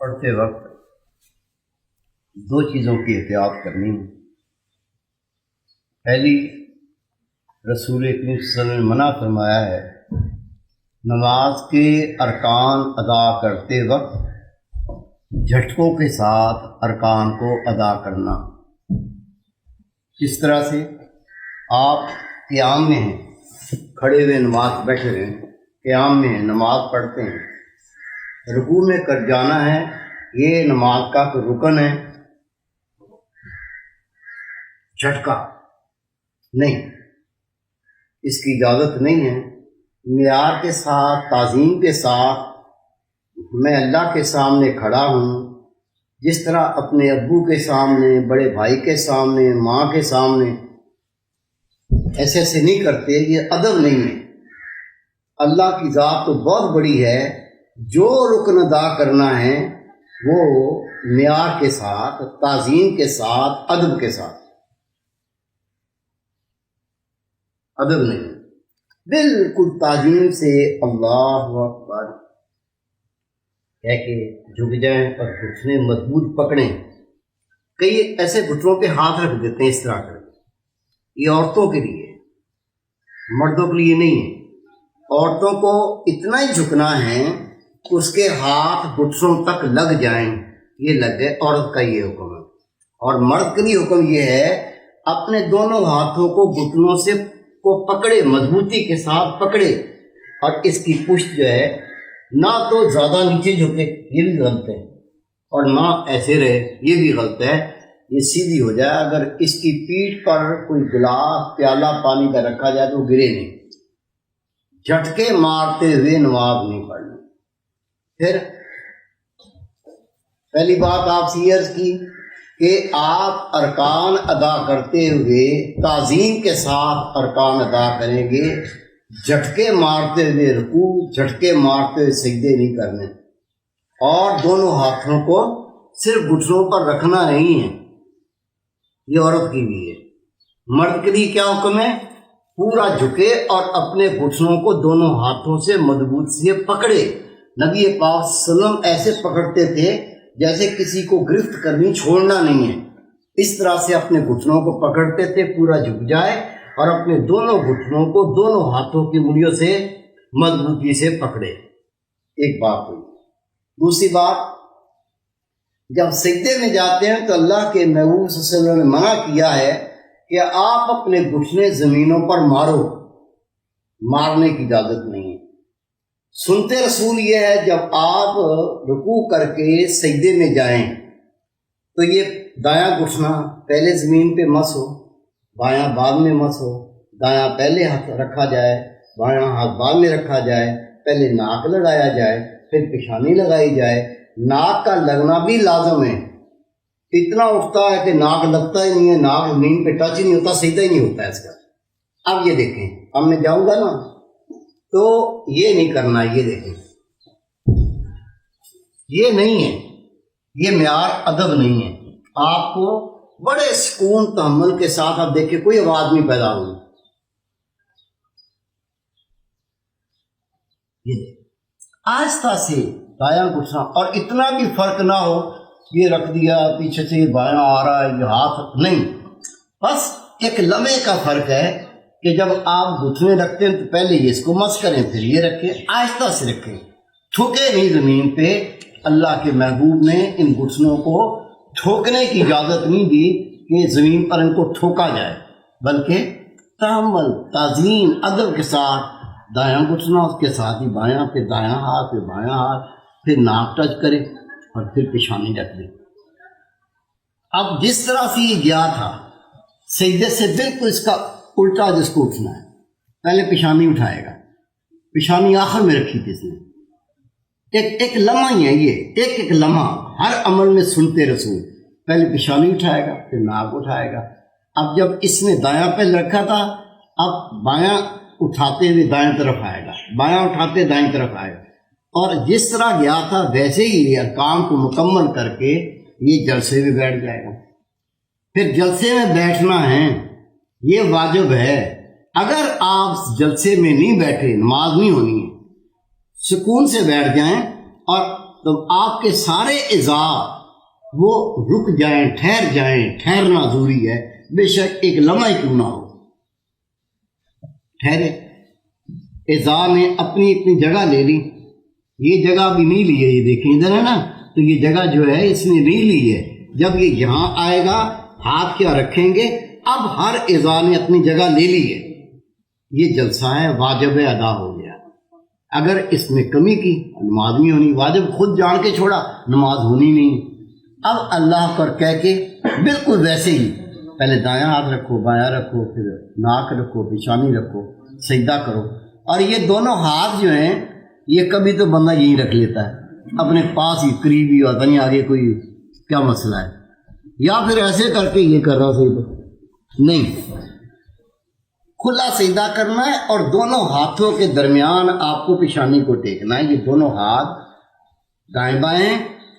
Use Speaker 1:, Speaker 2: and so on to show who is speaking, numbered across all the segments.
Speaker 1: پڑھتے وقت دو چیزوں کی احتیاط کرنی ہے۔ پہلی، رسول کریم صلی اللہ علیہ وسلم نے منع فرمایا ہے نماز کے ارکان ادا کرتے وقت جھٹکوں کے ساتھ ارکان کو ادا کرنا۔ کس طرح سے؟ آپ قیام میں ہیں، کھڑے ہوئے نماز بیٹھے ہوئے ہیں، قیام میں ہیں، نماز پڑھتے ہیں، رکوع میں کر جانا ہے، یہ نماز کا رکن ہے، جھٹکا نہیں، اس کی اجازت نہیں ہے۔ معیار کے ساتھ، تعظیم کے ساتھ میں اللہ کے سامنے کھڑا ہوں، جس طرح اپنے ابو کے سامنے، بڑے بھائی کے سامنے، ماں کے سامنے ایسے ایسے نہیں کرتے، یہ ادب نہیں ہے۔ اللہ کی ذات تو بہت بڑی ہے، جو رکن ادا کرنا ہے وہ معیار کے ساتھ، تعظیم کے ساتھ، ادب کے ساتھ، ادب نہیں، بالکل تعظیم سے اللہ اکبر کہہ کے جھک جائیں اور گھٹنے مضبوط پکڑیں۔ کئی ایسے گھٹنوں پہ ہاتھ رکھ دیتے ہیں اس طرح کر کے، یہ عورتوں کے لیے، مردوں کے لیے نہیں ہے۔ عورتوں کو اتنا ہی جھکنا ہے اس کے ہاتھ گھٹنوں تک لگ جائیں، یہ لگ گئے، عورت کا یہ حکم ہے۔ اور مرد کے لیے حکم یہ ہے اپنے دونوں ہاتھوں کو گھٹنوں سے کو پکڑے، مضبوطی کے ساتھ پکڑے، اور اس کی پشت جو ہے نہ تو زیادہ نیچے جھکے، یہ بھی غلط ہے، اور نہ ایسے رہے، یہ بھی غلط ہے، یہ سیدھی ہو جائے۔ اگر اس کی پیٹھ پر کوئی گلاس، پیالہ پانی کا رکھا جائے تو گرے نہیں، جھٹکے مارتے ہوئے نماز نہیں پڑھنی۔ پھر پہلی بات آپ سے عرض کی کہ آپ ارکان ادا کرتے ہوئے تعظیم کے ساتھ ارکان ادا کریں گے، جھٹکے مارتے ہوئے رکوع، جھٹکے مارتے ہوئے سجدے نہیں کرنے، اور دونوں ہاتھوں کو صرف گھٹنوں پر رکھنا نہیں ہے، یہ عورت کی بھی ہے۔ مرد کے لیے کیا حکم ہے؟ پورا جھکے اور اپنے گھٹنوں کو دونوں ہاتھوں سے مضبوط سے پکڑے۔ نبی پاک صلی اللہ علیہ وسلم ایسے پکڑتے تھے جیسے کسی کو گرفت کرنی، چھوڑنا نہیں ہے، اس طرح سے اپنے گھٹنوں کو پکڑتے تھے، پورا جھک جائے اور اپنے دونوں گھٹنوں کو دونوں ہاتھوں کی انگلیوں سے مضبوطی سے پکڑے۔ ایک بات ہوئی۔ دوسری بات، جب سجدے میں جاتے ہیں تو اللہ کے محبوب صلی اللہ علیہ وسلم نے منع کیا ہے کہ آپ اپنے گھٹنے زمینوں پر مارو، مارنے کی اجازت نہیں ہے۔ سنتے رسول یہ ہے جب آپ رکوع کر کے سجدے میں جائیں تو یہ دایاں گھٹنا پہلے زمین پہ مس ہو، بایاں بعد میں مس ہو، دایاں پہلے ہاتھ رکھا جائے، بایاں ہاتھ بعد میں رکھا جائے، پہلے ناک لگایا جائے، پھر پیشانی لگائی جائے۔ ناک کا لگنا بھی لازم ہے، اتنا اٹھتا ہے کہ ناک لگتا ہی نہیں ہے، ناک زمین پہ ٹچ نہیں ہوتا، سجدہ ہی نہیں ہوتا ہے اس کا۔ اب یہ دیکھیں، اب میں جاؤں گا نا تو یہ نہیں کرنا، یہ دیکھیں، یہ نہیں ہے، یہ معیار ادب نہیں ہے۔ آپ کو بڑے سکون تحمل کے ساتھ، اب دیکھیں کوئی آواز نہیں پیدا ہوئی، یہ آہستہ سے دایاں گھٹنا، اور اتنا بھی فرق نہ ہو یہ رکھ دیا پیچھے سے بایاں آ رہا ہے، یہ ہاتھ نہیں، بس ایک لمحے کا فرق ہے کہ جب آپ گھٹنے رکھتے ہیں تو پہلے یہ اس کو مس کریں، پھر یہ رکھیں، آہستہ سے رکھیں، ٹھوکے نہیں زمین پہ۔ اللہ کے محبوب نے ان گھٹنوں کو ٹھوکنے کی اجازت نہیں دی کہ زمین پر ان کو ٹھوکا جائے، بلکہ تحمل، تعظیم، ادب کے ساتھ دایاں گھٹنا، اس کے ساتھ ہی بایاں، پھر دایاں ہاتھ، پھر بایاں ہاتھ، پھر ناک ٹچ کرے اور پھر پیشانی رکھ دے۔ اب جس طرح سے یہ گیا تھا سجدے سے بالکل اس کا الٹا جس کو اٹھنا ہے، پہلے پیشانی اٹھائے گا، پیشانی آخر میں رکھی تھی اس نے، ایک لمحہ ہی ہے یہ، ایک لمحہ ہر عمل میں سنتے رسول، پہلے پیشانی اٹھائے گا، پھر ناک اٹھائے گا۔ اب جب اس نے دایاں پہ رکھا تھا، اب بایاں اٹھاتے ہوئے دائیں طرف آئے گا، بایاں اٹھاتے دائیں طرف آئے گا، اور جس طرح گیا تھا ویسے ہی ارکان کو مکمل کر کے یہ جلسے میں بیٹھ جائے گا۔ پھر جلسے میں بیٹھنا ہے، یہ واجب ہے۔ اگر آپ جلسے میں نہیں بیٹھے، نماز نہیں ہونی ہے، سکون سے بیٹھ جائیں اور تو آپ کے سارے اعضا وہ رک جائیں، ٹھہر جائیں. ٹھہرنا ضروری ہے، بے شک ایک لمحہ کیوں نہ ہو ٹھہرے. اعضا نے اپنی اپنی جگہ لے لی. یہ جگہ بھی نہیں لی ہے، یہ دیکھیں ادھر ہے نا، تو یہ جگہ جو ہے اس نے نہیں لی ہے. جب یہ یہاں آئے گا ہاتھ کیا رکھیں گے، اب ہر اعضا نے اپنی جگہ لے لی ہے. یہ جلسہ ہے واجب ادا ہو گیا. اگر اس میں کمی کی نماز نہیں ہونی. واجب خود جان کے چھوڑا، نماز ہونی نہیں. اب اللہ پر کہہ کے بالکل ویسے ہی پہلے دایاں ہاتھ رکھو، بایاں رکھو، پھر ناک رکھو، پیشانی رکھو، سجدہ کرو. اور یہ دونوں ہاتھ جو ہیں یہ کبھی تو بندہ یہیں رکھ لیتا ہے اپنے پاس ہی قریب ہی، ہوتا نہیں آگے کوئی کیا مسئلہ ہے، یا پھر ایسے کر کے یہ کر رہا سجدہ نہیں. کھلا سجدہ کرنا ہے اور دونوں ہاتھوں کے درمیان آپ کو پیشانی کو ٹیکنا ہے. یہ دونوں ہاتھ دائیں بائیں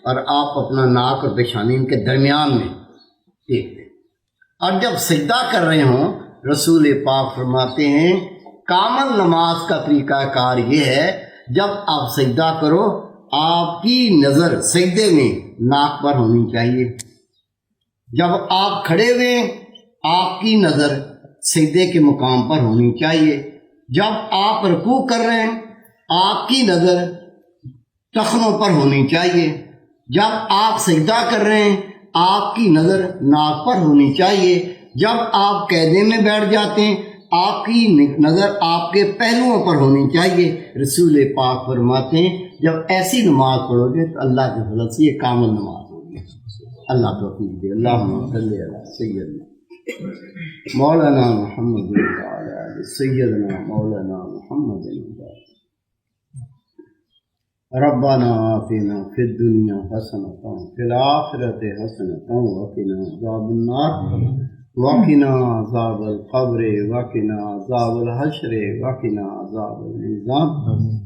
Speaker 1: اور آپ اپنا ناک اور پیشانی ان کے درمیان میں ٹیک دیں. اور جب سجدہ کر رہے ہوں رسول پاک فرماتے ہیں کامل نماز کا طریقہ کار یہ ہے جب آپ سجدہ کرو آپ کی نظر سجدے میں ناک پر ہونی چاہیے. جب آپ کھڑے ہوئے آپ کی نظر سجدے کے مقام پر ہونی چاہیے. جب آپ رکوع کر رہے ہیں آپ کی نظر ٹخنوں پر ہونی چاہیے. جب آپ سجدہ کر رہے ہیں آپ کی نظر ناک پر ہونی چاہیے. جب آپ قیدے میں بیٹھ جاتے ہیں آپ کی نظر آپ کے پہلوؤں پر ہونی چاہیے. رسول پاک فرماتے ہیں جب ایسی نماز پڑھو گے تو اللہ کے فضل سے یہ کامل نماز ہوگی. اللہ توفیق دے. اللہم صلی علی سیدنا مولانا محمد وعلی آل سیدنا مولانا محمد. ربنا آتنا فی الدنیا حسنۃ وفی الآخرۃ حسنۃ وقنا عذاب النار وقنا عذاب القبر وقنا عذاب الحشر وقنا عذاب المیزان.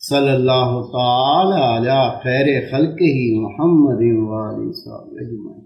Speaker 1: صلی اللہ تعالی علی خیر خلقہ محمد وآلہ وصحبہ اجمعین.